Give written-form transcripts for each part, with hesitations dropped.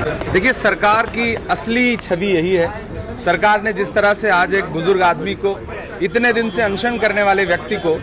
देखिए, सरकार की असली छवि यही है। सरकार ने जिस तरह से आज एक बुजुर्ग आदमी को, इतने दिन से अनशन करने वाले व्यक्ति को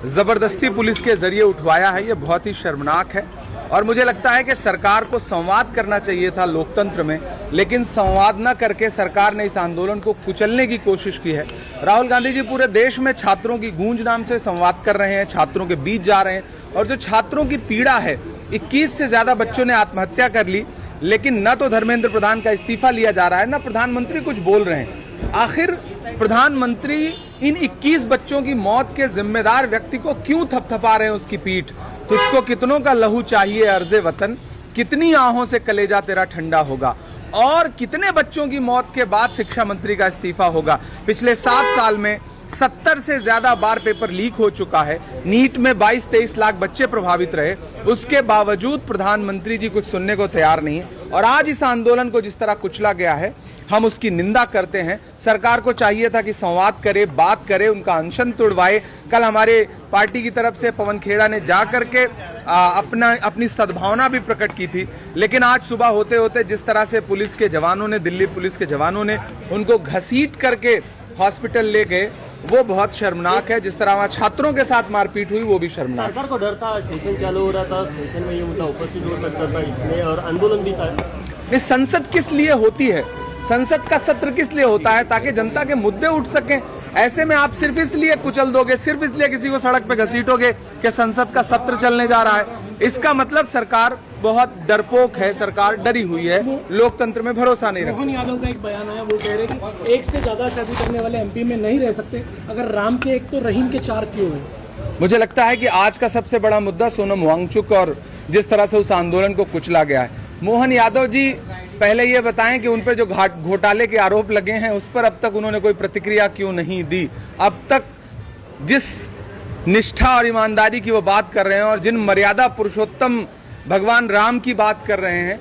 जबरदस्ती पुलिस के जरिए उठवाया है, ये बहुत ही शर्मनाक है। और मुझे लगता है कि सरकार को संवाद करना चाहिए था लोकतंत्र में, लेकिन संवाद न करके सरकार ने इस आंदोलन को कुचलने की कोशिश की है। राहुल गांधी जी पूरे देश में छात्रों की गूंज नाम से संवाद कर रहे हैं, छात्रों के बीच जा रहे हैं, और जो छात्रों की पीड़ा है, 21 से ज्यादा बच्चों ने आत्महत्या कर ली, लेकिन न तो धर्मेंद्र प्रधान का इस्तीफा लिया जा रहा है, न प्रधानमंत्री कुछ बोल रहे हैं। आखिर प्रधानमंत्री इन 21 बच्चों की मौत के जिम्मेदार व्यक्ति को क्यों थपथपा रहे हैं उसकी पीठ? तुझको कितनों का लहू चाहिए अर्ज़े वतन, कितनी आहों से कलेजा तेरा ठंडा होगा, और कितने बच्चों की मौत के बाद शिक्षा मंत्री का इस्तीफा होगा? पिछले 7 साल में 70 से ज्यादा बार पेपर लीक हो चुका है। नीट में 22-23 लाख बच्चे प्रभावित रहे, उसके बावजूद प्रधानमंत्री जी कुछ सुनने को तैयार नहीं है। और आज इस आंदोलन को जिस तरह कुचला गया है, हम उसकी निंदा करते हैं। सरकार को चाहिए था कि संवाद करे, बात करे, उनका अनशन तोड़वाए। कल हमारे पार्टी की तरफ से पवन खेड़ा ने जा करके अपनी सद्भावना भी प्रकट की थी, लेकिन आज सुबह होते होते जिस तरह से पुलिस के जवानों ने, दिल्ली पुलिस के जवानों ने उनको घसीट करके हॉस्पिटल ले गए, वो बहुत शर्मनाक है। जिस तरह वहाँ छात्रों के साथ मारपीट हुई, वो भी शर्मनाक। सरकार को डर था, सेशन चालू हो रहा था, सेशन में ये मुद्दा उपस्थित हो सकता था इसलिए, और आंदोलन भी था। ये संसद किस लिए होती है? संसद का सत्र किस लिए होता है? ताकि जनता के मुद्दे उठ सकें। ऐसे में आप सिर्फ इसलिए कुचल दोगे, सिर्फ इसलिए किसी को सड़क पे घसीटोगे कि संसद का सत्र चलने जा रहा है, इसका मतलब सरकार बहुत डरपोक है, सरकार डरी हुई है, लोकतंत्र में भरोसा नहीं रखती। मोहन यादव का एक बयान आया, वो कह रहे कि एक से ज्यादा शादी करने वाले एमपी में नहीं रह सकते, अगर राम के एक तो रहीम के 4 क्यों हैं? मुझे लगता है कि आज का सबसे बड़ा मुद्दा सोनम वांगचुक और जिस तरह से उस आंदोलन को कुचला गया है। मोहन यादव जी पहले ये बताएं कि उन पर जो घोटाले के आरोप लगे हैं, उस पर अब तक उन्होंने कोई प्रतिक्रिया क्यों नहीं दी? अब तक जिस निष्ठा और ईमानदारी की वो बात कर रहे हैं और जिन मर्यादा पुरुषोत्तम भगवान राम की बात कर रहे हैं,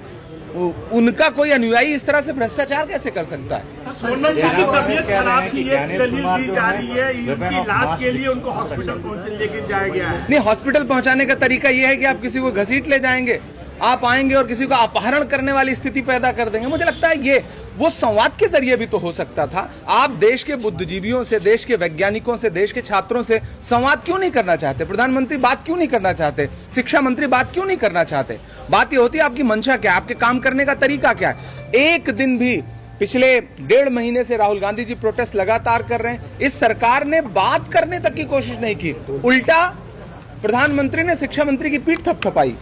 उनका कोई अनुयायी इस तरह से भ्रष्टाचार कैसे कर सकता है? सोनम जी की तबीयत खराब थी, ये दलील दी जा रही है, इनकी इलाज के लिए उनको हॉस्पिटल लेके जाया गया है। नहीं, हॉस्पिटल पहुंचाने का तरीका यह है कि आप किसी को घसीट ले जाएंगे, आप आएंगे और किसी को अपहरण करने वाली स्थिति पैदा कर देंगे। मुझे लगता है ये वो संवाद के जरिए भी तो हो सकता था। आप देश के बुद्धिजीवियों से, देश के वैज्ञानिकों से, देश के छात्रों से संवाद क्यों नहीं करना चाहते? प्रधानमंत्री बात क्यों नहीं करना चाहते? शिक्षा मंत्री बात क्यों नहीं करना चाहते? बात ये होती है आपकी मंशा क्या है, आपके काम करने का तरीका क्या है। एक दिन भी पिछले 1.5 महीने से राहुल गांधी जी प्रोटेस्ट लगातार कर रहे हैं, इस सरकार ने बात करने तक की कोशिश नहीं की, उल्टा प्रधानमंत्री ने शिक्षा मंत्री की पीठ थपथपाई।